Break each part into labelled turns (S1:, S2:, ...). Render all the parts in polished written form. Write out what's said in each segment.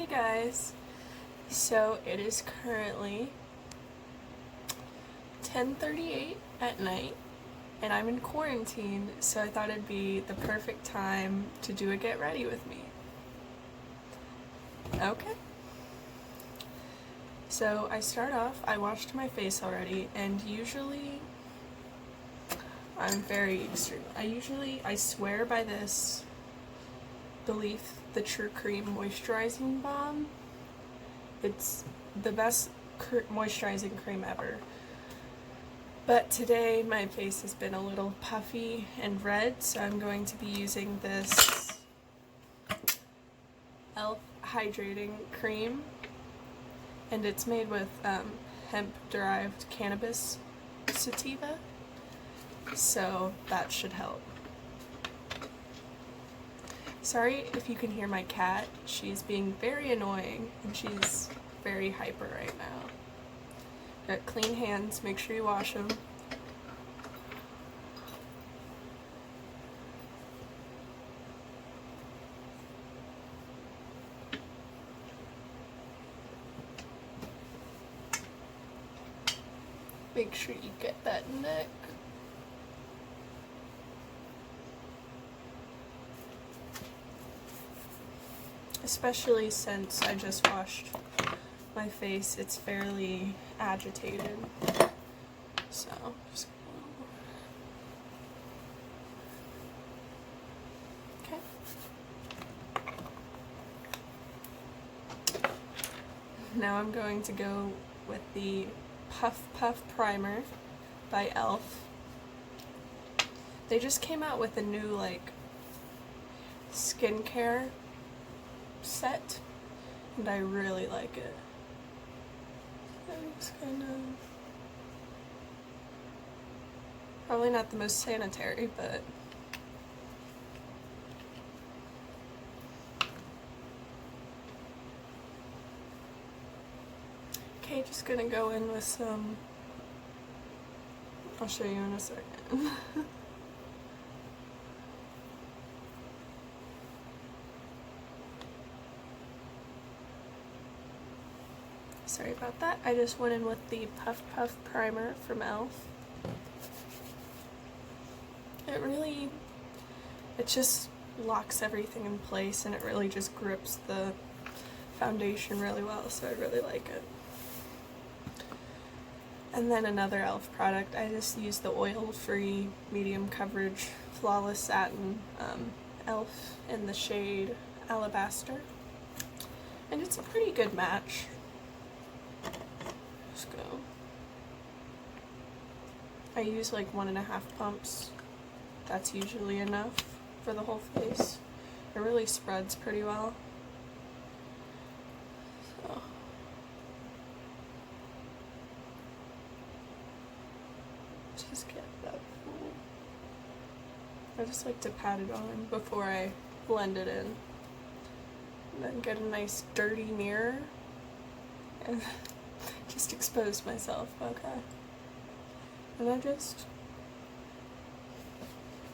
S1: Hey guys, so it is currently 10:38 at night and I'm in quarantine, so I thought it'd be the perfect time to do a get ready with me. Okay. So I start off, I washed my face already, and usually I'm very extreme. I swear by this Belif, the True Cream Moisturizing Balm. It's the best moisturizing cream ever. But today my face has been a little puffy and red, so I'm going to be using this e.l.f. hydrating cream, and it's made with hemp-derived cannabis sativa, so that should help. Sorry if you can hear my cat. She's being very annoying and she's very hyper right now. Got clean hands, make sure you wash them. Make sure you get that neck. Especially since I just washed my face, it's fairly agitated. So, just okay. Now I'm going to go with the Puff Puff Primer by e.l.f. They just came out with a new, skincare set, and I really like it. I'm just gonna... Probably not the most sanitary, but... Okay, just gonna go in with some... I'll show you in a second. Sorry about that. I just went in with the Puff Puff Primer from e.l.f. It just locks everything in place, and it really just grips the foundation really well, so I really like it. And then another e.l.f. product, I just used the oil-free medium coverage flawless satin e.l.f. in the shade Alabaster, and it's a pretty good match. Just go. I use like 1.5 pumps. That's usually enough for the whole face. It really spreads pretty well. So. Just get that full. I just like to pat it on before I blend it in. And then get a nice dirty mirror and just expose myself, okay? And I just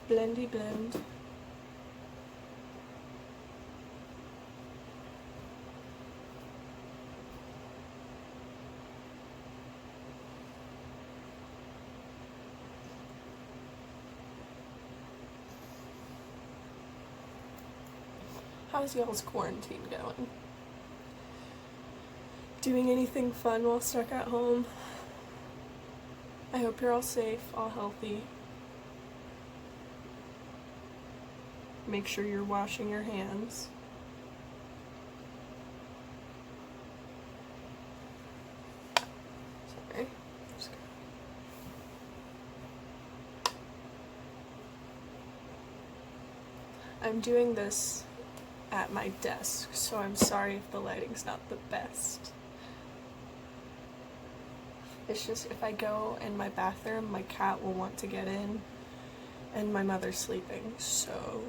S1: blendy blend. How's y'all's quarantine going? Doing anything fun while stuck at home? I hope you're all safe, all healthy. Make sure you're washing your hands. Sorry. I'm doing this at my desk, so I'm sorry if the lighting's not the best. It's just if I go in my bathroom, my cat will want to get in, and my mother's sleeping, so...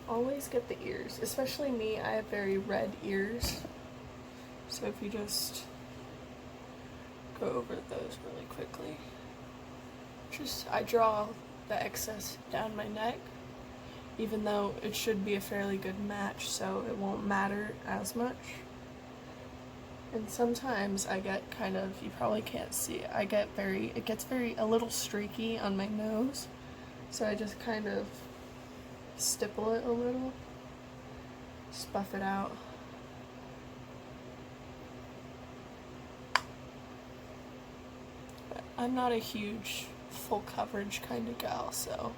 S1: Always get the ears, especially me, I have very red ears, so if you just go over those really quickly. I draw the excess down my neck, even though it should be a fairly good match, so it won't matter as much. And sometimes I get kind of, you probably can't see it, it gets a little streaky on my nose, so I just kind of stipple it a little, just buff it out. But I'm not a huge full coverage kind of gal, so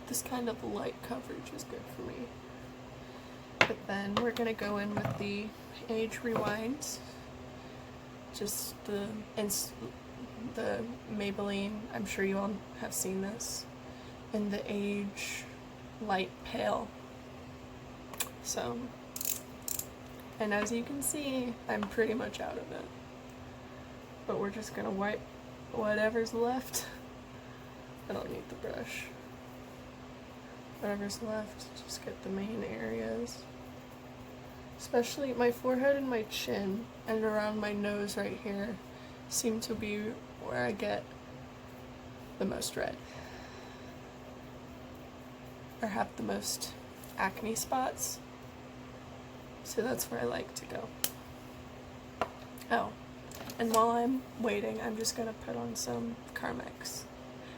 S1: this kind of light coverage is good for me. But then we're gonna go in with the Age Rewinds. Just the Maybelline, I'm sure you all have seen this, in the Age Light Pale. So, and as you can see, I'm pretty much out of it. But we're just gonna wipe whatever's left. I don't need the brush. Whatever's left, just get the main areas. Especially my forehead and my chin and around my nose right here seem to be where I get the most red. Or have the most acne spots. So that's where I like to go. Oh, and while I'm waiting, I'm just gonna put on some Carmex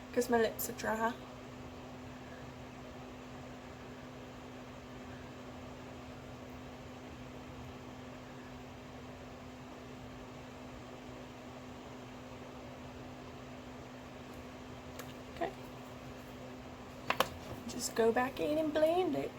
S1: because my lips are dry. Just go back in and blend it.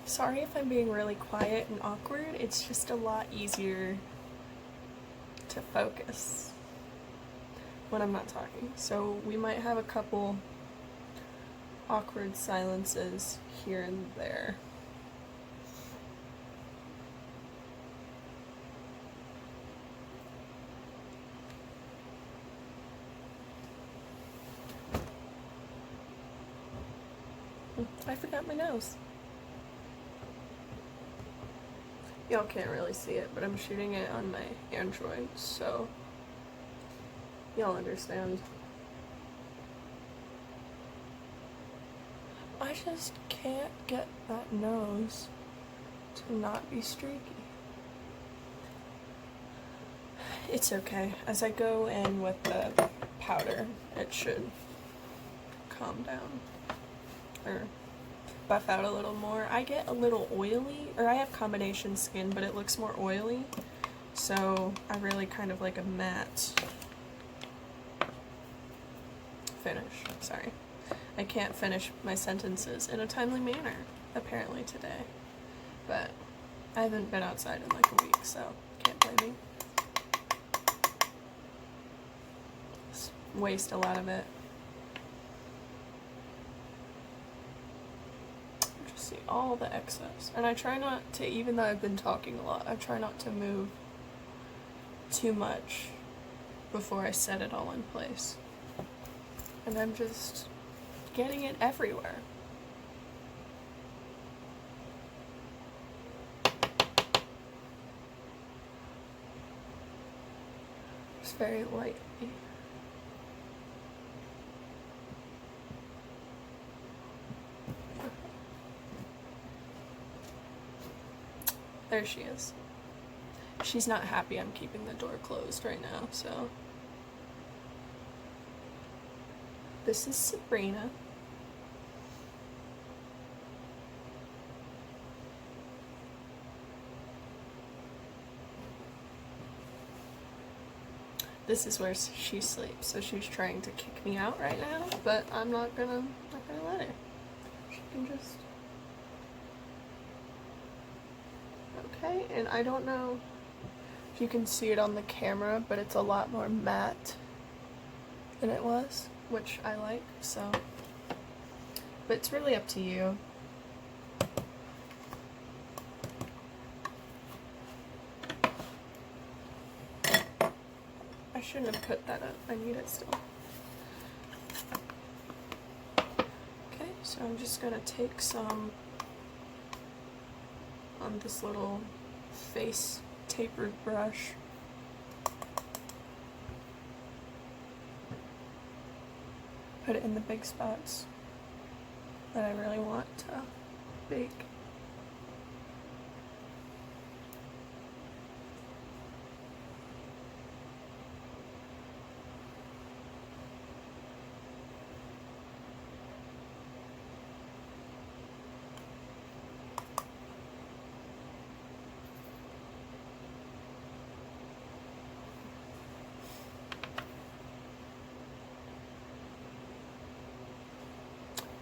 S1: Sorry if I'm being really quiet and awkward, it's just a lot easier to focus when I'm not talking. So we might have a couple awkward silences here and there. I forgot my nose. Y'all can't really see it, but I'm shooting it on my Android, so y'all understand. I just can't get that nose to not be streaky. It's okay. As I go in with the powder, it should calm down. Or buff out a little more. I get a little oily, or I have combination skin, but it looks more oily, so I really kind of like a matte finish. Sorry. I can't finish my sentences in a timely manner, apparently today, but I haven't been outside in like a week, so can't blame me. Just waste a lot of it. See all the excess, and I try not to, even though I've been talking a lot, I try not to move too much before I set it all in place, and I'm just getting it everywhere. Just very lightly. There she is. She's not happy I'm keeping the door closed right now, so. This is Sabrina. This is where she sleeps, so she's trying to kick me out right now, but I'm not gonna let her. She can just. Okay, and I don't know if you can see it on the camera, but it's a lot more matte than it was, which I like, so. But it's really up to you. shouldn't have put that up. I need it still. Okay, so I'm just gonna take some on this little face tapered brush. Put it in the big spots that I really want to bake.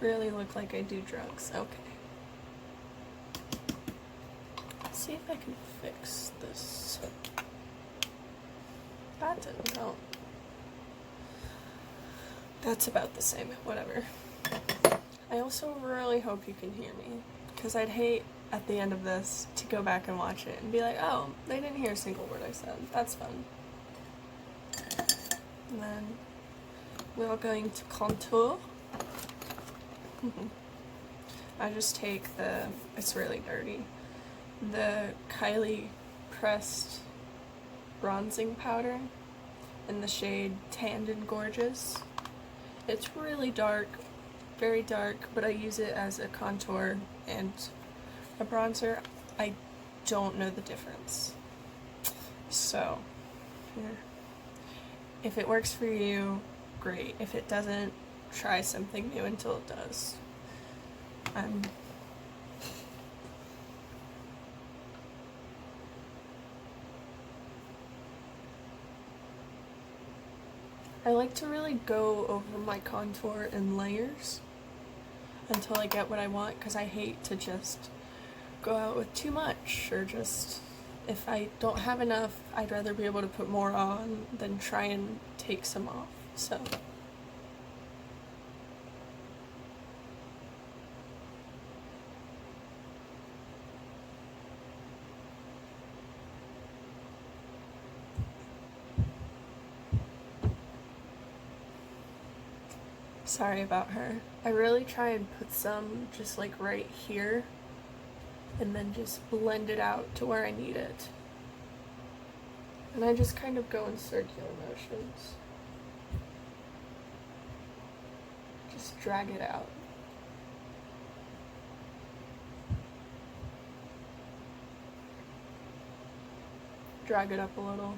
S1: Really look like I do drugs. Okay. Let's see if I can fix this. That didn't help. That's about the same. Whatever. I also really hope you can hear me, because I'd hate at the end of this to go back and watch it and be like, oh, they didn't hear a single word I said. That's fun. And then we're going to contour. I just take it's really dirty, the Kylie pressed bronzing powder in the shade Tanned and Gorgeous. It's really dark, very dark, but I use it as a contour and a bronzer. I don't know the difference. So, here. If it works for you, great. If it doesn't, try something new until it does. I like to really go over my contour in layers until I get what I want, because I hate to just go out with too much, or just, if I don't have enough, I'd rather be able to put more on than try and take some off. So sorry about her. I really try and put some just like right here and then just blend it out to where I need it. And I just kind of go in circular motions. Just drag it out. Drag it up a little.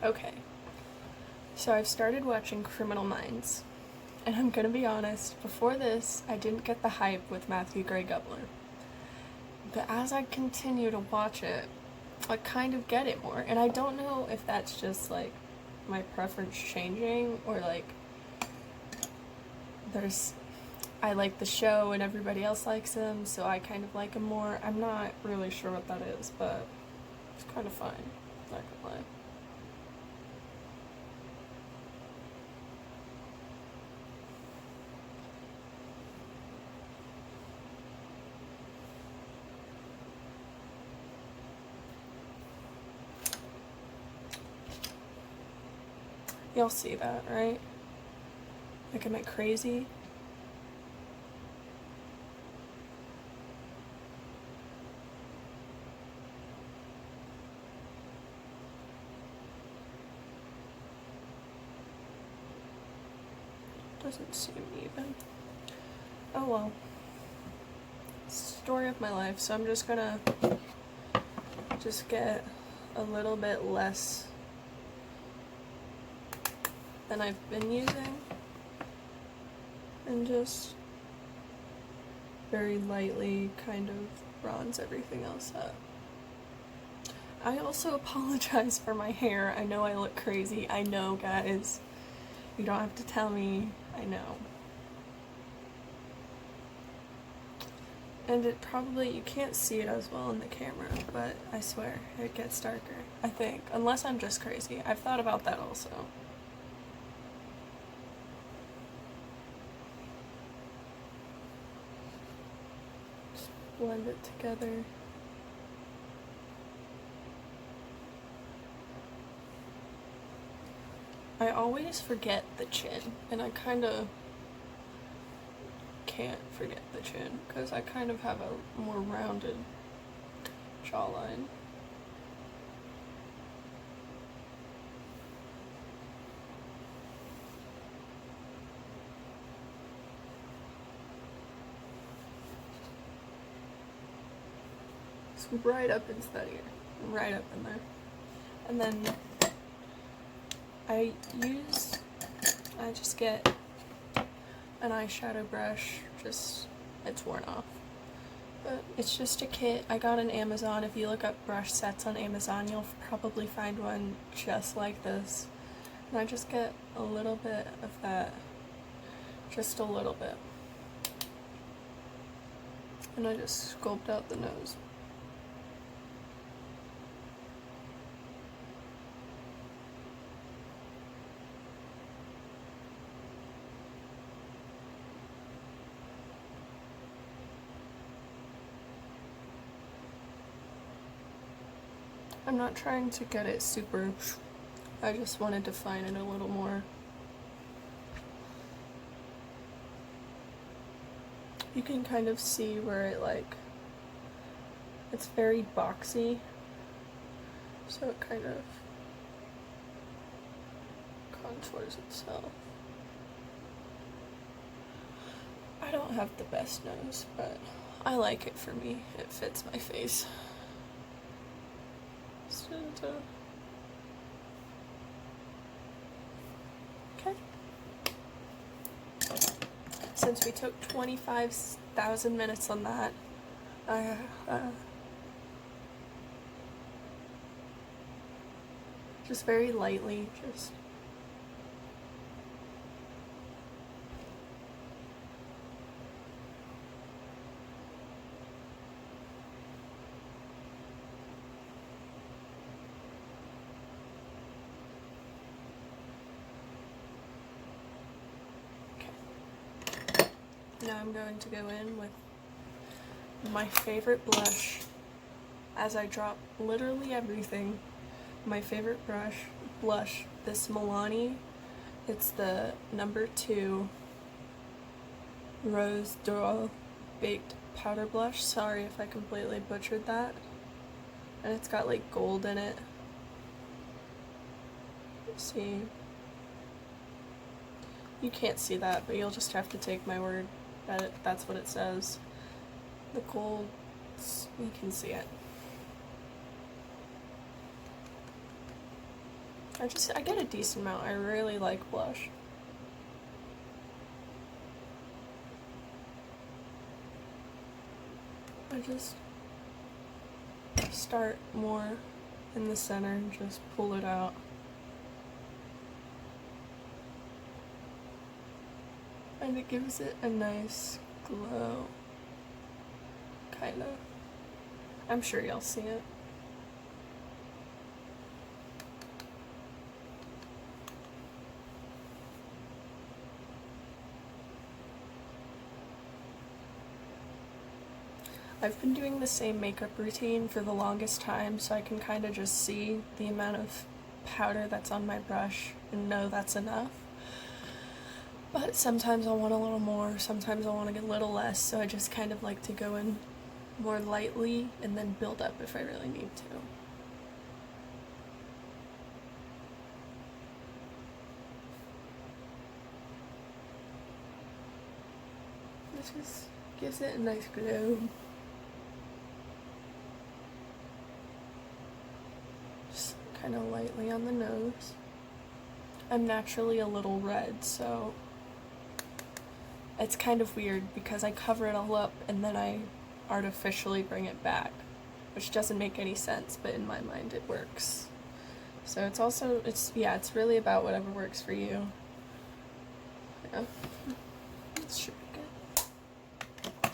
S1: Okay, so I've started watching Criminal Minds, and I'm gonna be honest, before this, I didn't get the hype with Matthew Gray Gubler. But as I continue to watch it, I kind of get it more, and I don't know if that's just, like, my preference changing, or, like, I like the show and everybody else likes him, so I kind of like him more. I'm not really sure what that is, but it's kind of fun, not gonna lie. Y'all see that, right? Like, am I crazy? Doesn't seem even. Oh well. Story of my life. So I'm just gonna get a little bit less than I've been using, and just very lightly kind of bronze everything else up. I also apologize for my hair. I know I look crazy. I know, guys. You don't have to tell me. I know. And it probably, you can't see it as well in the camera, but I swear, it gets darker. I think. Unless I'm just crazy. I've thought about that also. Just blend it together. I always forget the chin, and I kind of can't forget the chin because I kind of have a more rounded jawline. It's right up into that ear, right up in there. And then I just get an eyeshadow brush, it's worn off. But it's just a kit I got on Amazon. If you look up brush sets on Amazon, you'll probably find one just like this. And I just get a little bit of that, just a little bit. And I just sculpt out the nose. I'm not trying to get it super, I just want to define it a little more. You can kind of see where it's very boxy, so it kind of contours itself. I don't have the best nose, but I like it for me. It fits my face. Okay. Since we took 25,000 minutes on that, just very lightly, just now I'm going to go in with my favorite blush as I drop literally everything. My favorite blush, this Milani. It's the number 2 Rose d'Or Baked Powder Blush. Sorry if I completely butchered that. And it's got like gold in it. See? You can't see that, but you'll just have to take my word that that's what it says. The gold, you can see it. I get a decent amount. I really like blush. I just start more in the center and just pull it out. And it gives it a nice glow. Kind of. I'm sure you'll see it. I've been doing the same makeup routine for the longest time, so I can kind of just see the amount of powder that's on my brush and know that's enough. But sometimes I want a little more, sometimes I want to get a little less, so I just kind of like to go in more lightly and then build up if I really need to. This just gives it a nice glow. Just kind of lightly on the nose. I'm naturally a little red, so it's kind of weird because I cover it all up and then I artificially bring it back. which doesn't make any sense, but in my mind it works. So it's also, it's really about whatever works for you. Yeah. This should be good.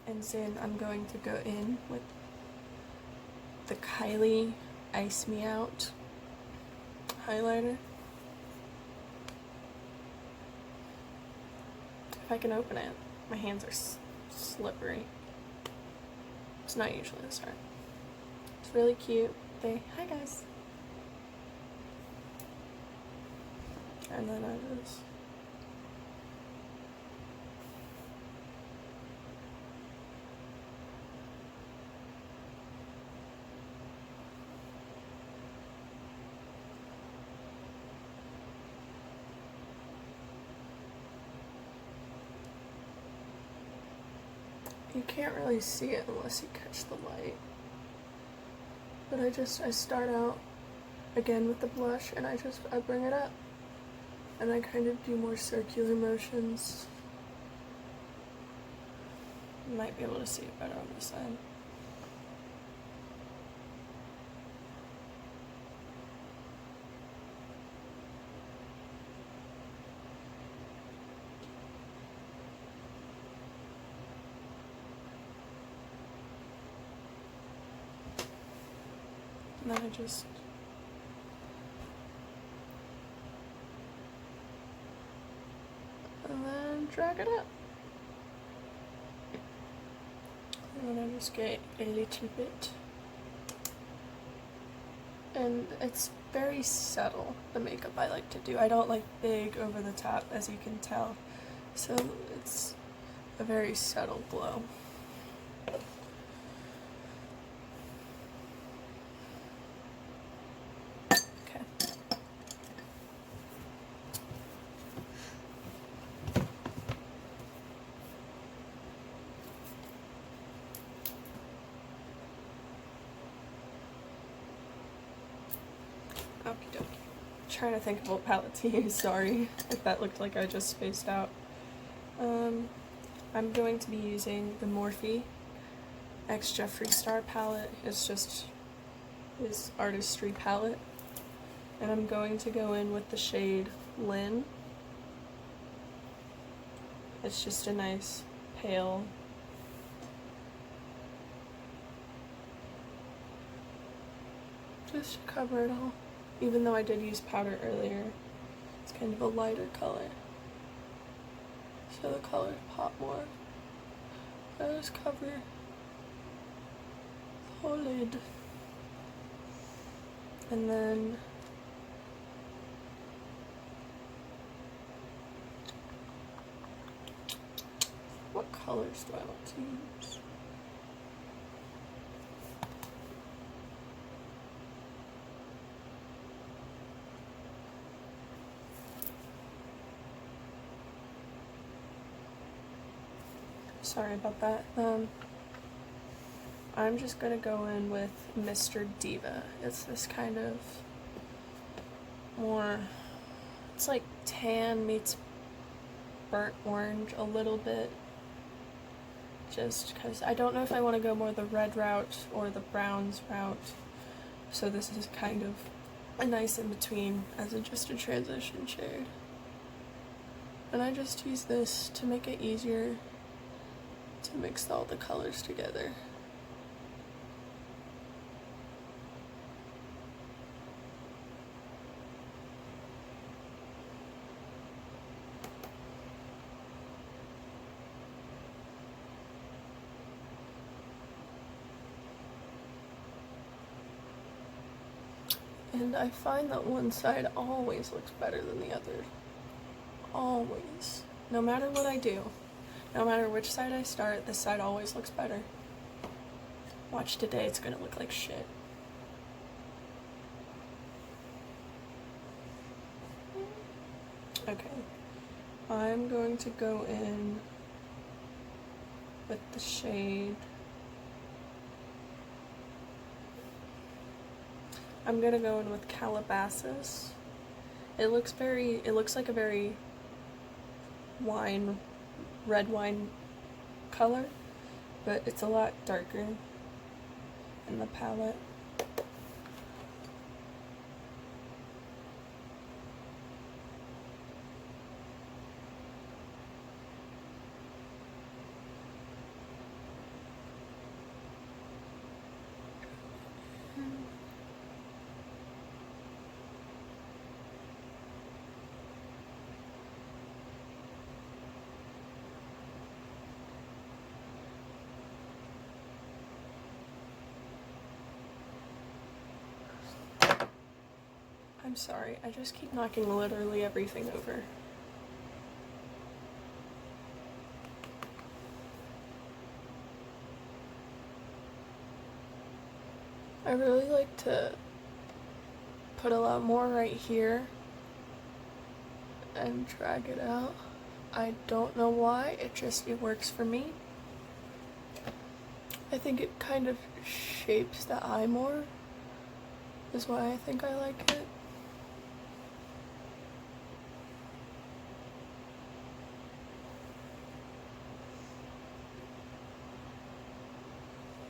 S1: And then I'm going to go in with the Kylie Ice Me Out highlighter. If I can open it. My hands are slippery. It's not usually this hard. It's really cute. Hi guys. And then I just you can't really see it unless you catch the light. But I start out again with the blush and I bring it up. And I kind of do more circular motions. You might be able to see it better on this side. And then and then drag it up. And then I just get a little bit. And it's very subtle, the makeup I like to do. I don't like big over the top, as you can tell. So it's a very subtle glow. Okie dokie. Trying to think of what palette to use, sorry if that looked like I just spaced out. I'm going to be using the Morphe X Jeffree Star palette. It's just his artistry palette. And I'm going to go in with the shade Lynn. It's just a nice pale just to cover it all. Even though I did use powder earlier, it's kind of a lighter color. So the colors pop more. I just cover the whole lid. And then what colors do I want to use? Sorry about that. I'm just gonna go in with Mr. Diva. It's this kind of more, it's like tan meets burnt orange a little bit. Just because I don't know if I want to go more the red route or the browns route. So this is kind of a nice in between as just a transition shade. And I just use this to make it easier to mix all the colors together. And I find that one side always looks better than the other. Always. No matter what I do. No matter which side I start, this side always looks better. Watch today, it's gonna look like shit. Okay. I'm going to go in with the shade. I'm gonna go in with Calabasas. It looks like a very red wine color, but it's a lot darker. in the palette. I'm sorry, I just keep knocking literally everything over. I really like to put a lot more right here and drag it out. I don't know why, it works for me. I think it kind of shapes the eye more, is why I think I like it.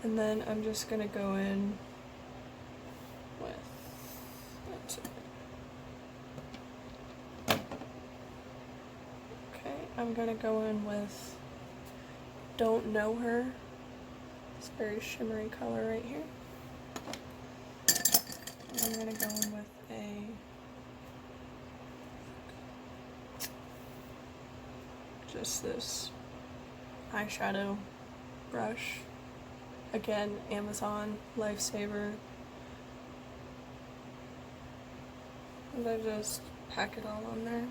S1: And then I'm just gonna go in with, that's it. Okay, I'm gonna go in with Don't Know Her. This very shimmery color right here. And I'm gonna go in with just this eyeshadow brush. Again, Amazon Lifesaver. And I just pack it all on there.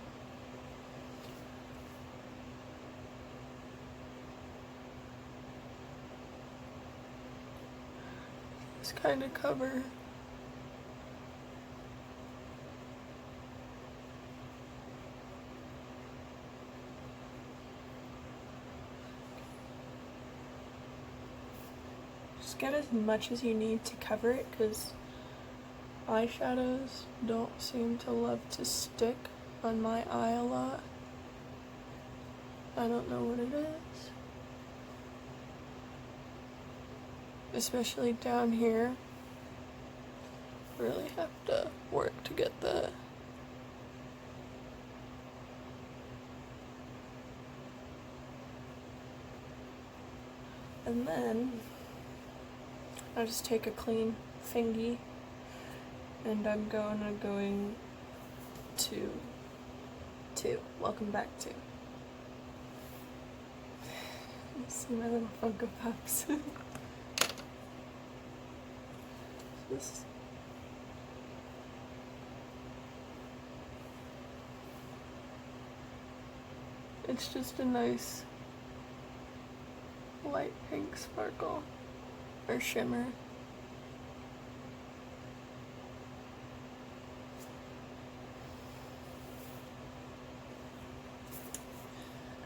S1: Just kind of cover. Just get as much as you need to cover it, because eyeshadows don't seem to love to stick on my eye a lot. I don't know what it is. Especially down here. Really have to work to get that. And then I'll just take a clean fingy and I'm going to welcome back to. You see my little Funko Pops. It's just a nice light pink sparkle or shimmer.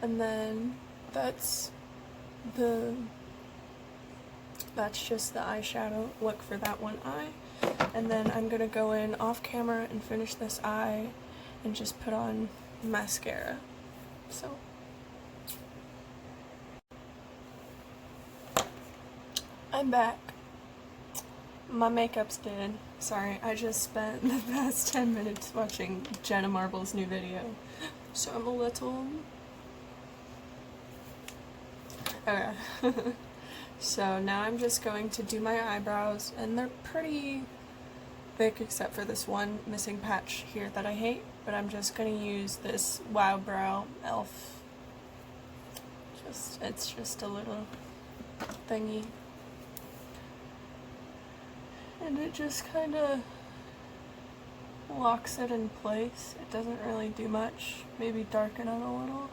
S1: And then that's just the eyeshadow look for that one eye. And then I'm gonna go in off camera and finish this eye and just put on mascara. So I'm back. My makeup's done. Sorry, I just spent the past 10 minutes watching Jenna Marbles' new video. So I'm a little... Okay. So now I'm just going to do my eyebrows, and they're pretty thick except for this one missing patch here that I hate, but I'm just going to use this Wow Brow e.l.f. It's just a little thingy. And it just kind of locks it in place. It doesn't really do much. Maybe darken it a little.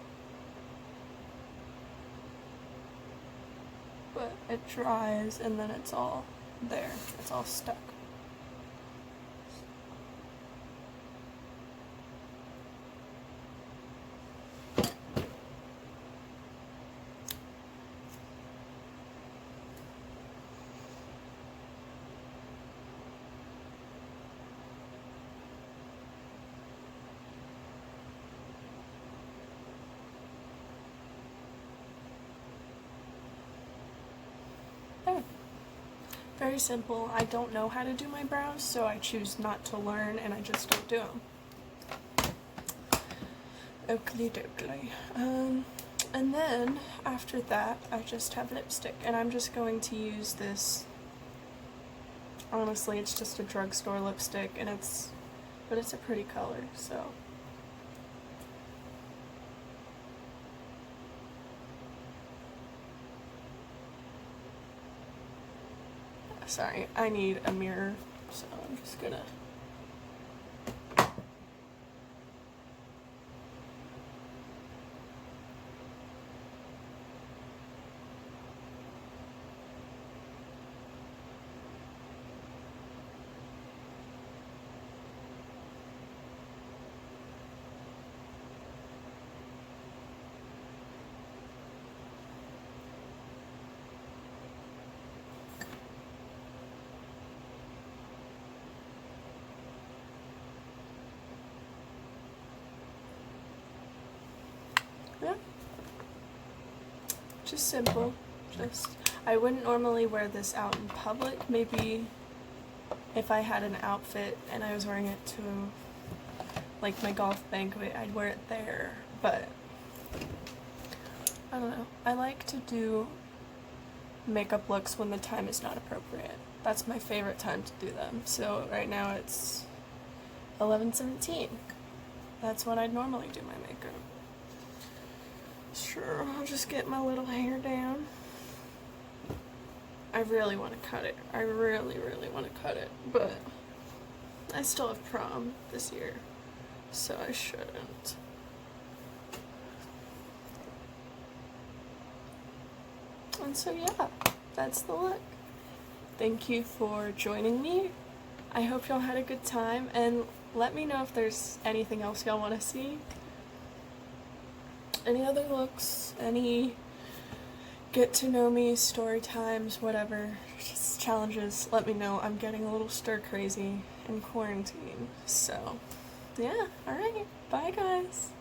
S1: But it dries and then it's all there. It's all stuck. very simple. I don't know how to do my brows, so I choose not to learn and I just don't do them. Oakley dokley. And then after that, I just have lipstick, and I'm just going to use this. Honestly, it's just a drugstore lipstick, and it's a pretty color, so. Sorry, I need a mirror, so I'm just gonna. Yeah. Just simple. I wouldn't normally wear this out in public. Maybe if I had an outfit and I was wearing it to like my golf banquet, I'd wear it there. But I don't know. I like to do makeup looks when the time is not appropriate. That's my favorite time to do them. So right now it's 11:17. That's when I'd normally do my makeup. Sure, I'll just get my little hair down. I really want to cut it. I really, really want to cut it, but I still have prom this year, so I shouldn't. And so yeah, that's the look. Thank you for joining me. I hope y'all had a good time, and let me know if there's anything else y'all want to see. Any other looks, any get to know me, story times, whatever, just challenges, let me know. I'm getting a little stir crazy in quarantine. So, yeah, alright, bye guys.